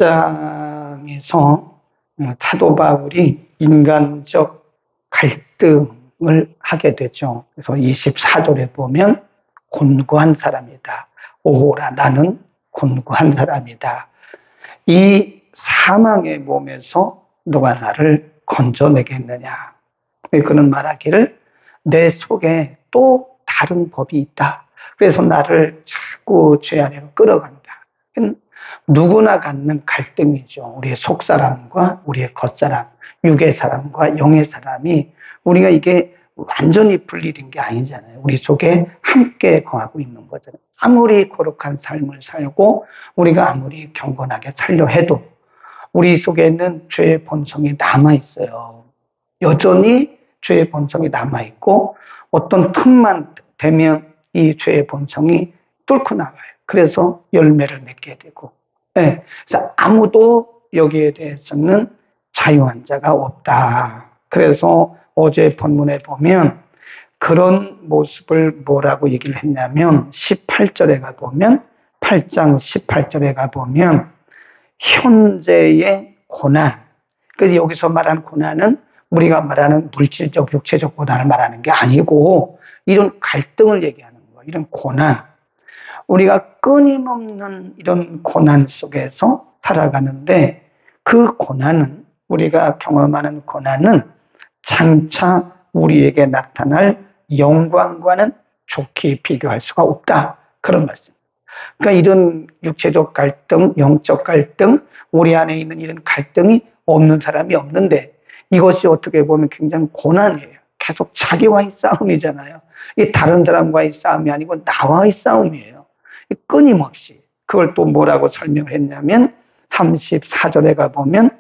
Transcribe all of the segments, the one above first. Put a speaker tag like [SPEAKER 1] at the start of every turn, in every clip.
[SPEAKER 1] 8장에서 사도 바울이 인간적 갈등을 하게 되죠. 그래서 24절에 보면 곤고한 사람이다. 오라, 나는 곤고한 사람이다. 이 사망의 몸에서 누가 나를 건져내겠느냐. 그는 말하기를 내 속에 또 다른 법이 있다. 그래서 나를 자꾸 죄 아래로 끌어간다. 누구나 갖는 갈등이죠. 우리의 속사람과 우리의 겉사람, 육의 사람과 영의 사람이 우리가 이게 완전히 분리된 게 아니잖아요. 우리 속에 함께 거하고 있는 거잖아요. 아무리 거룩한 삶을 살고 우리가 아무리 경건하게 살려 해도 우리 속에는 죄의 본성이 남아있어요. 여전히 죄의 본성이 남아있고 어떤 틈만 되면 이 죄의 본성이 뚫고 나와요. 그래서 열매를 맺게 되고, 네. 그래서 아무도 여기에 대해서는 자유한 자가 없다. 그래서 어제 본문에 보면 그런 모습을 뭐라고 얘기를 했냐면 18절에 가보면 8장 18절에 가보면 현재의 고난, 그래서 여기서 말하는 고난은 우리가 말하는 물질적, 육체적 고난을 말하는 게 아니고 이런 갈등을 얘기하는 거예요. 이런 고난. 우리가 끊임없는 이런 고난 속에서 살아가는데 그 고난은, 우리가 경험하는 고난은 장차 우리에게 나타날 영광과는 좋게 비교할 수가 없다. 그런 말씀. 그러니까 이런 육체적 갈등, 영적 갈등, 우리 안에 있는 이런 갈등이 없는 사람이 없는데 이것이 어떻게 보면 굉장히 고난이에요. 계속 자기와의 싸움이잖아요. 이 다른 사람과의 싸움이 아니고 나와의 싸움이에요. 끊임없이. 그걸 또 뭐라고 설명을 했냐면 34절에 가보면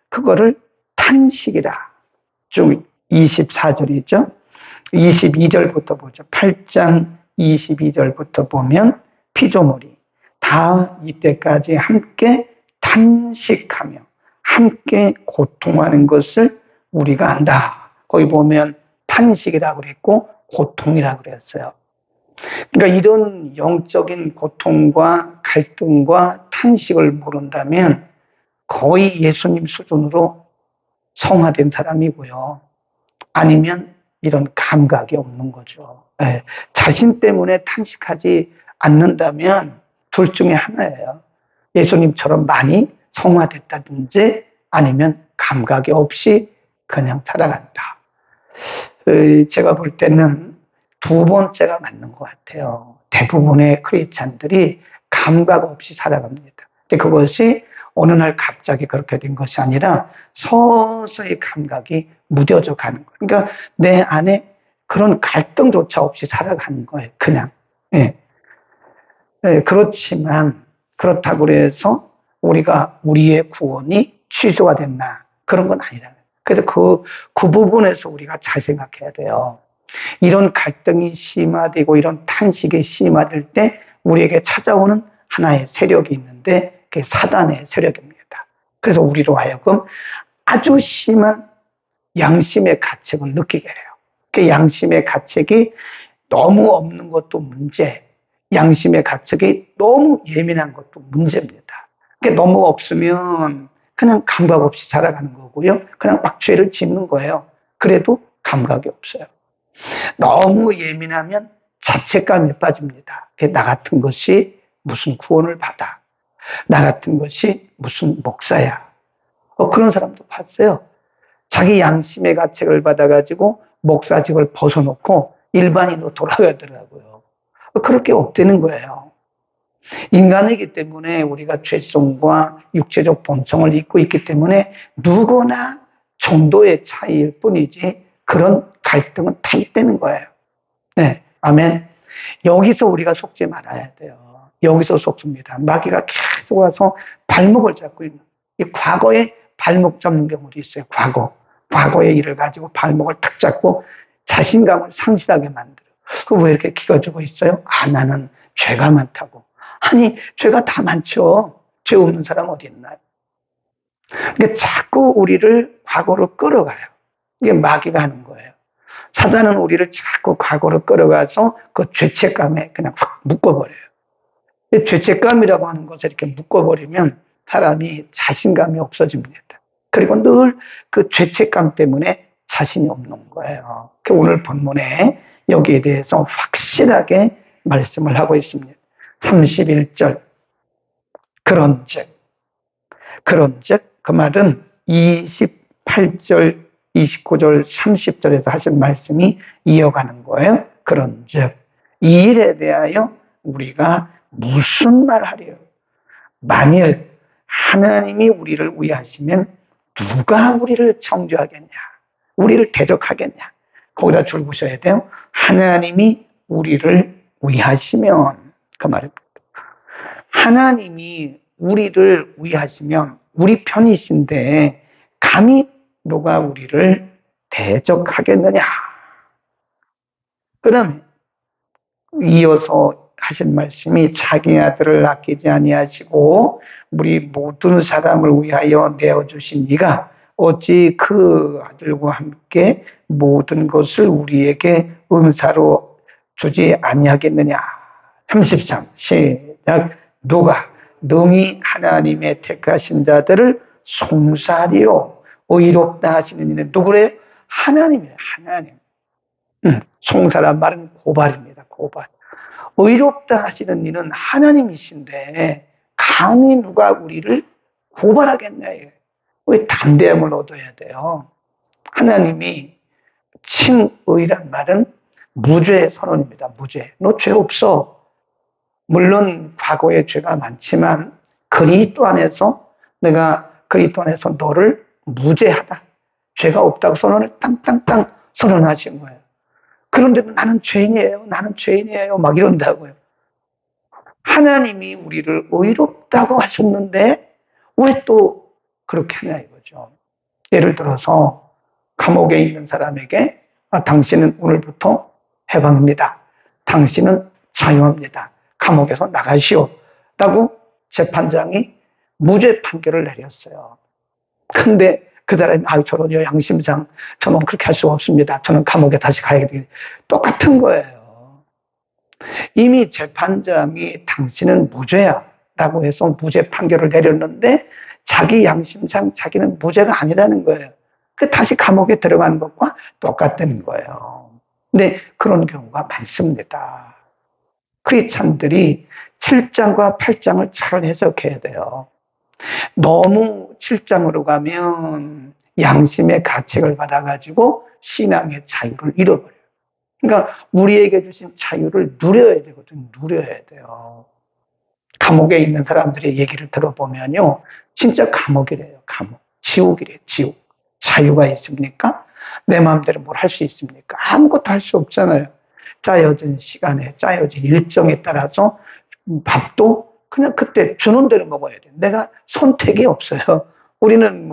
[SPEAKER 1] 그거를 탄식이라. 쭉 24절이죠. 22절부터 보죠. 8장 22절부터 보면 피조물이 다 이때까지 함께 탄식하며 함께 고통하는 것을 우리가 안다. 거기 보면 탄식이라고 그랬고 고통이라고 그랬어요. 그러니까 이런 영적인 고통과 갈등과 탄식을 모른다면 거의 예수님 수준으로 성화된 사람이고요. 아니면 이런 감각이 없는 거죠. 네. 자신 때문에 탄식하지 않는다면 둘 중에 하나예요. 예수님처럼 많이 성화됐다든지 아니면 감각이 없이 그냥 살아간다. 제가 볼 때는 두 번째가 맞는 것 같아요. 대부분의 크리스찬들이 감각 없이 살아갑니다. 근데 그것이 어느 날 갑자기 그렇게 된 것이 아니라 서서히 감각이 무뎌져 가는 거예요. 그러니까 내 안에 그런 갈등조차 없이 살아가는 거예요. 그냥. 예. 예, 그렇지만 그렇다고 해서 우리가 우리의 구원이 취소가 됐나 그런 건 아니라. 그래서 그 부분에서 우리가 잘 생각해야 돼요. 이런 갈등이 심화되고 이런 탄식이 심화될 때 우리에게 찾아오는 하나의 세력이 있는데 그게 사단의 세력입니다. 그래서 우리로 하여금 아주 심한 양심의 가책을 느끼게 해요. 그 양심의 가책이 너무 없는 것도 문제, 양심의 가책이 너무 예민한 것도 문제입니다. 너무 없으면 그냥 감각 없이 살아가는 거고요. 그냥 막 죄를 짓는 거예요. 그래도 감각이 없어요. 너무 예민하면 자책감에 빠집니다. 나 같은 것이 무슨 구원을 받아. 나 같은 것이 무슨 목사야. 그런 사람도 봤어요. 자기 양심의 가책을 받아가지고 목사직을 벗어놓고 일반인으로 돌아가더라고요. 그렇게 없대는 거예요. 인간이기 때문에 우리가 죄성과 육체적 본성을 입고 있기 때문에 누구나 정도의 차이일 뿐이지 그런 갈등은 다 있다는 거예요. 네, 아멘. 여기서 우리가 속지 말아야 돼요. 여기서 속습니다. 마귀가 계속 와서 발목을 잡고 있는, 이 과거에 발목 잡는 경우도 있어요. 과거의 일을 가지고 발목을 탁 잡고 자신감을 상실하게 만들어요. 왜 이렇게 기가 죽어 있어요? 나는 죄가 많다고. 아니, 죄가 다 많죠. 죄 없는 사람 어디 있나요? 그러니까 자꾸 우리를 과거로 끌어가요. 이게 마귀가 하는 거예요. 사단은 우리를 자꾸 과거로 끌어가서 그 죄책감에 그냥 확 묶어버려요. 죄책감이라고 하는 것을 이렇게 묶어버리면 사람이 자신감이 없어집니다. 그리고 늘 그 죄책감 때문에 자신이 없는 거예요. 오늘 본문에 여기에 대해서 확실하게 말씀을 하고 있습니다. 31절. 그런즉 그 말은 28절, 29절, 30절에서 하신 말씀이 이어가는 거예요. 그런즉 이 일에 대하여 우리가 무슨 말 하리요? 만일 하나님이 우리를 위하시면 누가 우리를 정죄하겠냐? 우리를 대적하겠냐? 거기다 줄 보셔야 돼요. 하나님이 우리를 위하시면, 그 말입니다. 하나님이 우리를 위하시면 우리 편이신데 감히 누가 우리를 대적하겠느냐? 그 다음에 이어서 하신 말씀이 자기 아들을 아끼지 아니하시고 우리 모든 사람을 위하여 내어주신 이가 어찌 그 아들과 함께 모든 것을 우리에게 은사로 주지 아니하겠느냐. 33 시작. 누가 능히 하나님의 택하신 자들을 송사하리요 의롭다 하시는 이는 누구래요? 하나님이에요. 하나님. 송사란 말은 고발입니다. 고발. 의롭다 하시는 이는 하나님이신데 감히 누가 우리를 고발하겠냐. 왜 담대함을 얻어야 돼요? 하나님이 칭의란 말은 무죄 선언입니다. 무죄. 너 죄 없어. 물론 과거에 죄가 많지만 그리스도 안에서 내가 그리스도 안에서 너를 무죄하다. 죄가 없다고 선언을 땅땅땅 선언하신 거예요. 그런데도 나는 죄인이에요. 나는 죄인이에요. 막 이런다고요. 하나님이 우리를 의롭다고 하셨는데 왜 또 그렇게 하냐 이거죠. 예를 들어서 감옥에 있는 사람에게 당신은 오늘부터 해방입니다. 당신은 자유합니다. 감옥에서 나가시오. 라고 재판장이 무죄 판결을 내렸어요. 근데 그 사람이 저는요 양심상 저는 그렇게 할 수가 없습니다. 저는 감옥에 다시 가야 되겠다. 똑같은 거예요. 이미 재판장이 당신은 무죄야 라고 해서 무죄 판결을 내렸는데 자기 양심상 자기는 무죄가 아니라는 거예요. 그 다시 감옥에 들어가는 것과 똑같다는 거예요. 근데 그런 경우가 많습니다. 크리스찬들이 7장과 8장을 잘 해석해야 돼요. 너무 7장으로 가면 양심의 가책을 받아가지고 신앙의 자유를 잃어버려요. 그러니까 우리에게 주신 자유를 누려야 되거든요. 누려야 돼요. 감옥에 있는 사람들의 얘기를 들어보면요. 진짜 감옥이래요. 감옥. 지옥이래요. 지옥. 자유가 있습니까? 내 마음대로 뭘 할 수 있습니까? 아무것도 할 수 없잖아요. 짜여진 시간에, 짜여진 일정에 따라서 밥도 그냥 그때 주는 대로 먹어야 돼요. 내가 선택이 없어요. 우리는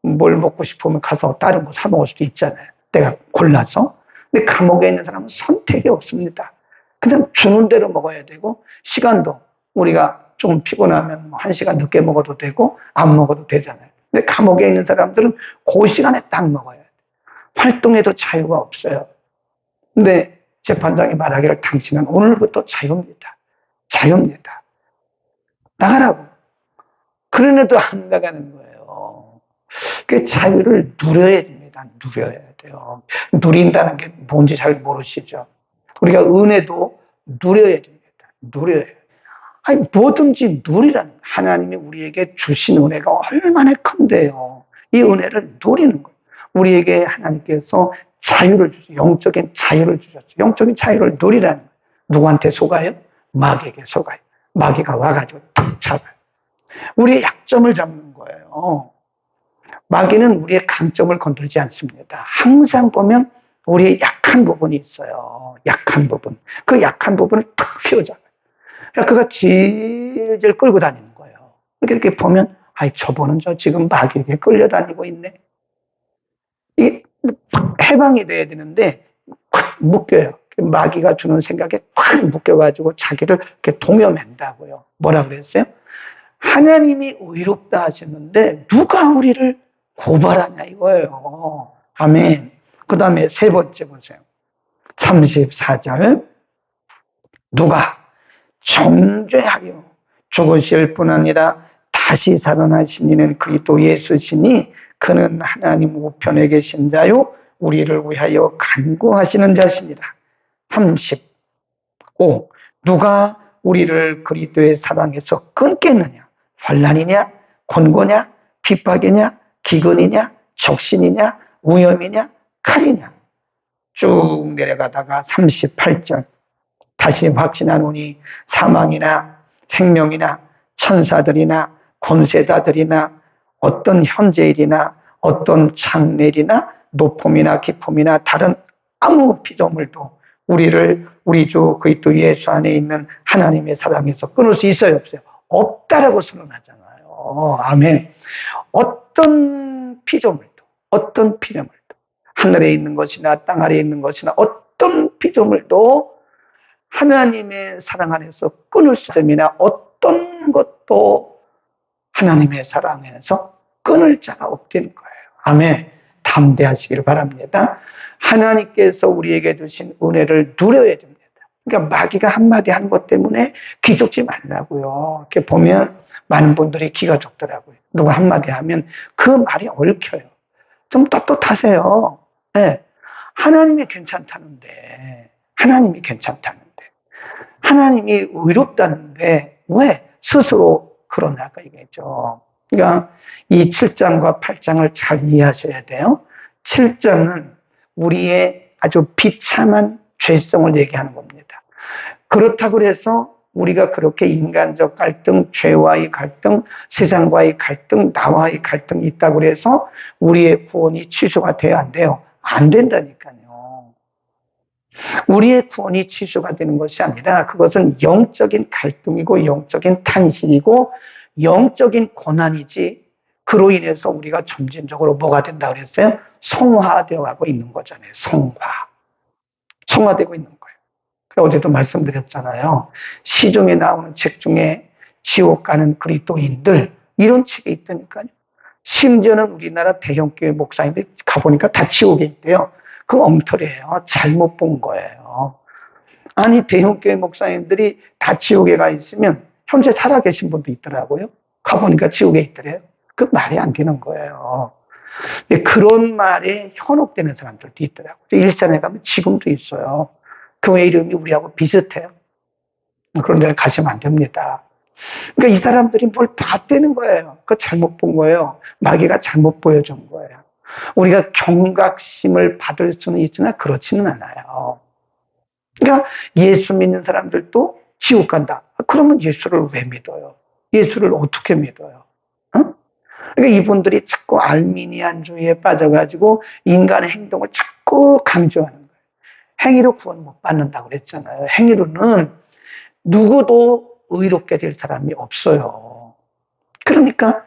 [SPEAKER 1] 뭘 먹고 싶으면 가서 다른 거 사 먹을 수도 있잖아요. 내가 골라서. 근데 감옥에 있는 사람은 선택이 없습니다. 그냥 주는 대로 먹어야 되고, 시간도 우리가 좀 피곤하면 1시간 늦게 먹어도 되고, 안 먹어도 되잖아요. 근데 감옥에 있는 사람들은 그 시간에 딱 먹어야 돼요. 활동에도 자유가 없어요. 근데 재판장이 말하기를 당신은 오늘부터 자유입니다. 자유입니다. 나가라고. 그런데도 안 나가는 거예요. 그 자유를 누려야 됩니다. 누려야 돼요. 누린다는 게 뭔지 잘 모르시죠? 우리가 은혜도 누려야 됩니다. 누려야 돼요. 아니, 뭐든지 누리라는 하나님이 우리에게 주신 은혜가 얼마나 큰데요. 이 은혜를 누리는 거예요. 우리에게 하나님께서 자유를 주죠. 영적인 자유를 주셨죠. 영적인 자유를 누리라는 거예요. 누구한테 속아요? 마귀에게 속아요. 마귀가 와가지고 탁 잡아요. 우리의 약점을 잡는 거예요. 마귀는 우리의 강점을 건들지 않습니다. 항상 보면 우리의 약한 부분이 있어요. 약한 부분. 그 약한 부분을 탁 휘어잡아요. 그러니까 그가 질질 끌고 다니는 거예요. 이렇게 보면, 저분은 지금 마귀에게 끌려다니고 있네. 이게 해방이 돼야 되는데, 꽉 묶여요. 마귀가 주는 생각에 꽉 묶여가지고 자기를 이렇게 동여맨다고요. 뭐라 그랬어요? 하나님이 의롭다 하셨는데, 누가 우리를 고발하냐 이거예요. 아멘. 그 다음에 세 번째 보세요. 34절. 누가 정죄하여 죽으실 뿐 아니라 다시 살아나신 이는 그리스도 예수시니 그는 하나님 우편에 계신 자요 우리를 위하여 간구하시는 자시니라. 35. 누가 우리를 그리스도의 사랑에서 끊겠느냐? 환난이냐? 곤고냐? 핍박이냐? 기근이냐? 적신이냐? 위험이냐? 칼이냐? 쭉 내려가다가 38절 다시 확신하노니 사망이나 생명이나 천사들이나 권세자들이나 어떤 현재일이나 어떤 장래일이나 높음이나 깊음이나 다른 아무 피조물도 우리를 우리 주 그리스도 예수 안에 있는 하나님의 사랑에서 끊을 수 있어요, 없어요? 없다라고 선언하잖아요. 아멘. 어떤 피조물도 어떤 피조물도 하늘에 있는 것이나 땅 아래에 있는 것이나 어떤 피조물도 하나님의 사랑 안에서 끊을 수 없으나 어떤 것도 하나님의 사랑에서 끊을 자가 없다는 거예요. 아멘. 담대하시기를 바랍니다. 하나님께서 우리에게 주신 은혜를 누려야 됩니다. 그러니까 마귀가 한마디 한 것 때문에 기죽지 말라고요. 이렇게 보면 많은 분들이 기가 죽더라고요. 누가 한마디 하면 그 말이 얽혀요. 좀 떳떳하세요. 네. 하나님이 괜찮다는데, 하나님이 괜찮다는데, 하나님이 의롭다는데 왜 스스로 그러나가 이거죠. 그러니까 이 7장과 8장을 잘 이해하셔야 돼요. 7장은 우리의 아주 비참한 죄성을 얘기하는 겁니다. 그렇다고 해서 우리가 그렇게 인간적 갈등, 죄와의 갈등, 세상과의 갈등, 나와의 갈등이 있다고 해서 우리의 구원이 취소가 돼야 안 돼요. 안 된다니까요. 우리의 구원이 취소가 되는 것이 아니라 그것은 영적인 갈등이고 영적인 탄식이고 영적인 고난이지 그로 인해서 우리가 점진적으로 뭐가 된다 그랬어요? 성화되어 가고 있는 거잖아요. 성화되고 있는 거예요. 어제도 말씀드렸잖아요. 시중에 나오는 책 중에 지옥 가는 그리스도인들 이런 책이 있다니까요. 심지어는 우리나라 대형교회 목사님들이 가보니까 다 지옥에 있대요. 그 엉터리예요. 잘못 본 거예요. 아니 대형교회 목사님들이 다 지옥에 가 있으면 현재 살아계신 분도 있더라고요. 가보니까 지옥에 있더래요. 그 말이 안 되는 거예요. 그런 말에 현혹되는 사람들도 있더라고요. 일산에 가면 지금도 있어요. 교회 이름이 우리하고 비슷해요. 그런 데를 가시면 안 됩니다. 그러니까 이 사람들이 뭘 봤다는 거예요. 그거 잘못 본 거예요. 마귀가 잘못 보여준 거예요. 우리가 경각심을 받을 수는 있으나 그렇지는 않아요. 그러니까 예수 믿는 사람들도 지옥 간다. 그러면 예수를 왜 믿어요? 예수를 어떻게 믿어요? 응? 그러니까 이분들이 자꾸 알미니안주의에 빠져가지고 인간의 행동을 자꾸 강조하는 거예요. 행위로 구원 못 받는다고 그랬잖아요. 행위로는 누구도 의롭게 될 사람이 없어요. 그러니까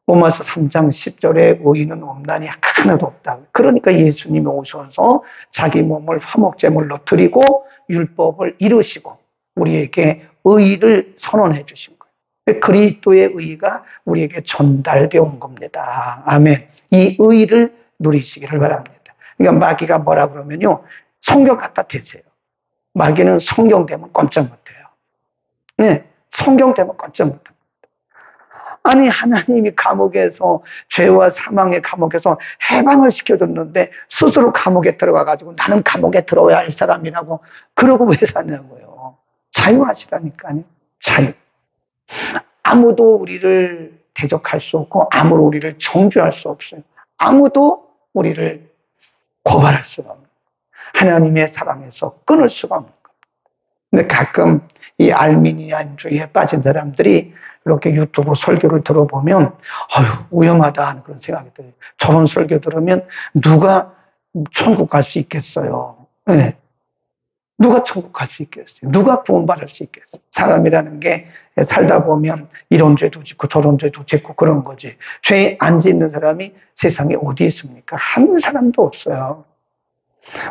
[SPEAKER 1] 로마서 3장 10절에 의인은 없나니 하나도 없다. 그러니까 예수님이 오셔서 자기 몸을 화목제물로 드리고 율법을 이루시고 우리에게 의를 선언해 주신 거예요. 그리스도의 의가 우리에게 전달되어 온 겁니다. 아멘. 이 의를 누리시기를 바랍니다. 그러니까 마귀가 뭐라 그러면요. 성경 갖다 대세요. 마귀는 성경 되면 꼼짝 못해요. 네, 성경 되면 꼼짝 못합니다. 아니 하나님이 감옥에서 죄와 사망의 감옥에서 해방을 시켜줬는데 스스로 감옥에 들어가가지고 나는 감옥에 들어야 할 사람이라고 그러고 왜 사냐고요. 자유하시라니까요. 자유. 아무도 우리를 대적할 수 없고 아무도 우리를 정죄할 수 없어요. 아무도 우리를 고발할 수가 없는 하나님의 사랑에서 끊을 수가 없는 겁니다. 근데 가끔 이 알미니안주의에 빠진 사람들이 이렇게 유튜브 설교를 들어보면 위험하다 하는 그런 생각이 들어요. 저런 설교 들으면 누가 천국 갈 수 있겠어요. 네. 누가 천국 갈 수 있겠어요? 누가 구원받을 수 있겠어요? 사람이라는 게 살다 보면 이런 죄도 짓고 저런 죄도 짓고 그런 거지. 죄 안 짓는 사람이 세상에 어디 있습니까? 한 사람도 없어요.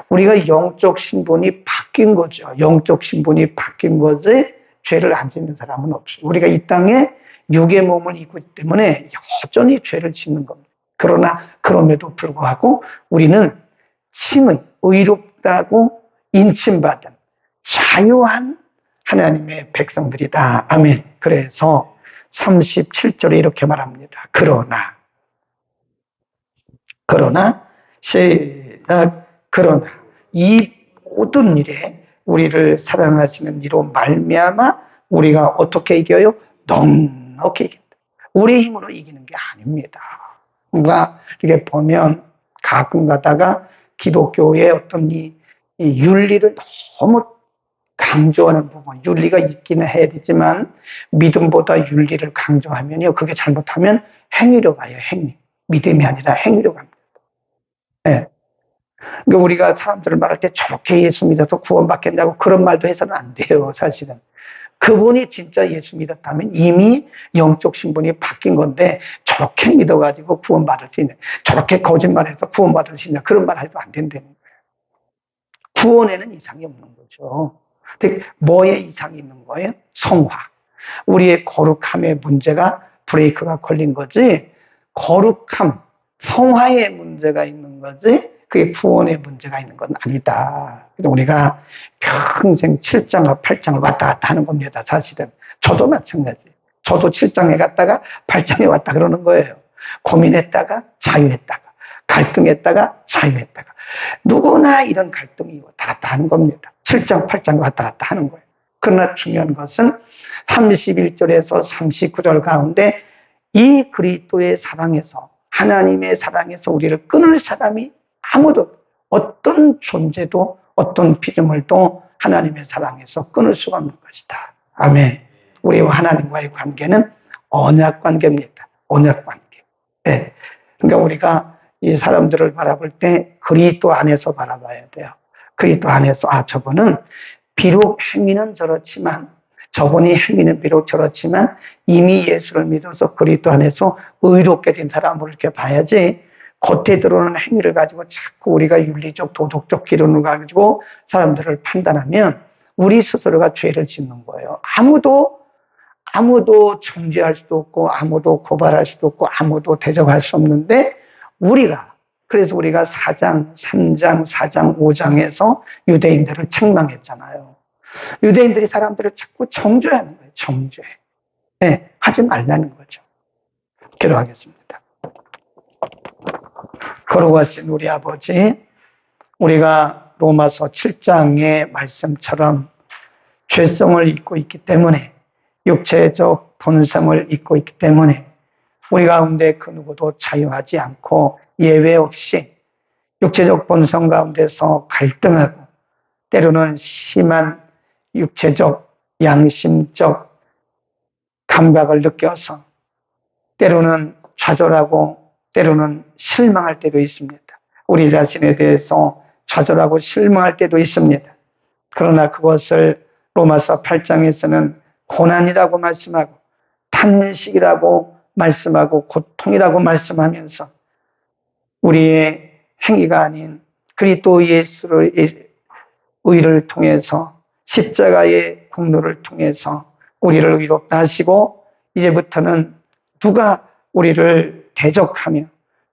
[SPEAKER 1] 우리가 영적 신분이 바뀐 거죠. 영적 신분이 바뀐 거지 죄를 안 짓는 사람은 없어요. 우리가 이 땅에 육의 몸을 입고 있기 때문에 여전히 죄를 짓는 겁니다. 그러나 그럼에도 불구하고 우리는 칭의, 의롭다고 인침받은 자유한 하나님의 백성들이다. 아멘. 그래서 37절에 이렇게 말합니다. 그러나 이 모든 일에 우리를 사랑하시는 이로 말미암아 우리가 어떻게 이겨요? 넉넉히 이긴다. 우리 힘으로 이기는 게 아닙니다. 뭔가 이렇게 보면 가끔 가다가 기독교의 어떤 이 윤리를 너무 강조하는 부분, 윤리가 있기는 해야 되지만 믿음보다 윤리를 강조하면요, 그게 잘못하면 행위로 가요. 믿음이 아니라 행위로 갑니다. 네. 그러니까 우리가 사람들을 말할 때 저렇게 예수 믿어서 구원받겠냐고 그런 말도 해서는 안 돼요. 사실은 그분이 진짜 예수 믿었다면 이미 영적 신분이 바뀐 건데 저렇게 믿어가지고 구원받을 수 있냐, 저렇게 거짓말해서 구원받을 수 있냐, 그런 말 해도 안 된다는 거예요. 구원에는 이상이 없는 거죠. 근데 뭐에 이상이 있는 거예요? 성화. 우리의 거룩함의 문제가 브레이크가 걸린 거지, 거룩함, 성화의 문제가 있는 거지, 그게 구원의 문제가 있는 건 아니다. 그래서 우리가 평생 7장과 8장을 왔다 갔다 하는 겁니다. 사실은 저도 마찬가지. 저도 7장에 갔다가 8장에 왔다 그러는 거예요. 고민했다가 자유했다가, 갈등했다가 자유했다가, 누구나 이런 갈등이 왔다 갔다 하는 겁니다. 7장 8장 왔다 갔다 하는 거예요. 그러나 중요한 것은 31절에서 39절 가운데 이 그리스도의 사랑에서, 하나님의 사랑에서 우리를 끊을 사람이 아무도, 어떤 존재도 어떤 피조물도 하나님의 사랑에서 끊을 수가 없는 것이다. 아멘. 우리와 하나님과의 관계는 언약 관계입니다. 언약 관계. 네. 그러니까 우리가 이 사람들을 바라볼 때 그리스도 안에서 바라봐야 돼요. 그리스도 안에서, 저분은 비록 행위는 저렇지만, 저분이 행위는 비록 저렇지만 이미 예수를 믿어서 그리스도 안에서 의롭게 된 사람을 이렇게 봐야지, 겉에 들어오는 행위를 가지고 자꾸 우리가 윤리적, 도덕적 기준을 가지고 사람들을 판단하면 우리 스스로가 죄를 짓는 거예요. 아무도 정죄할 수도 없고, 아무도 고발할 수도 없고, 아무도 대적할 수 없는데, 그래서 우리가 4장, 3장, 4장, 5장에서 유대인들을 책망했잖아요. 유대인들이 사람들을 자꾸 정죄하는 거예요. 정죄. 네, 하지 말라는 거죠. 기도하겠습니다. 거룩하신 우리 아버지, 우리가 로마서 7장의 말씀처럼 죄성을 잊고 있기 때문에, 육체적 본성을 잊고 있기 때문에 우리 가운데 그 누구도 자유하지 않고 예외 없이 육체적 본성 가운데서 갈등하고, 때로는 심한 육체적, 양심적 감각을 느껴서 때로는 좌절하고 때로는 실망할 때도 있습니다. 우리 자신에 대해서 좌절하고 실망할 때도 있습니다. 그러나 그것을 로마서 8장에서는 고난이라고 말씀하고, 탄식이라고 말씀하고, 고통이라고 말씀하면서 우리의 행위가 아닌 그리스도 예수의 의를 통해서, 십자가의 공로를 통해서 우리를 의롭다 하시고, 이제부터는 누가 우리를 대적하며,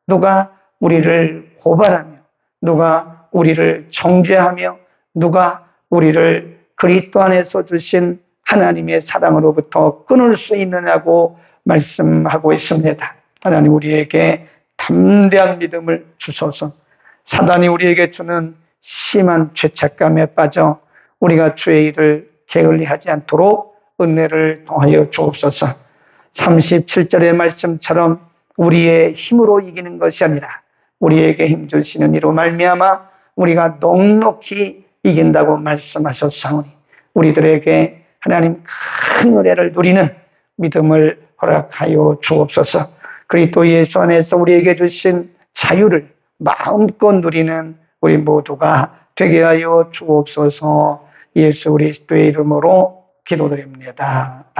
[SPEAKER 1] 누가 우리를 고발하며, 누가 우리를 정죄하며, 누가 우리를 그리스도 안에서 주신 하나님의 사랑으로부터 끊을 수 있느냐고 말씀하고 있습니다. 하나님, 우리에게 담대한 믿음을 주소서. 사단이 우리에게 주는 심한 죄책감에 빠져 우리가 주의 일을 게을리하지 않도록 은혜를 더하여 주옵소서. 37절의 말씀처럼 우리의 힘으로 이기는 것이 아니라 우리에게 힘 주시는 이로 말미암아 우리가 넉넉히 이긴다고 말씀하셨사오니, 우리들에게 하나님 큰 은혜를 누리는 믿음을 허락하여 주옵소서. 그리스도 예수 안에서 우리에게 주신 자유를 마음껏 누리는 우리 모두가 되게 하여 주옵소서. 예수 그리스도의 이름으로 기도드립니다.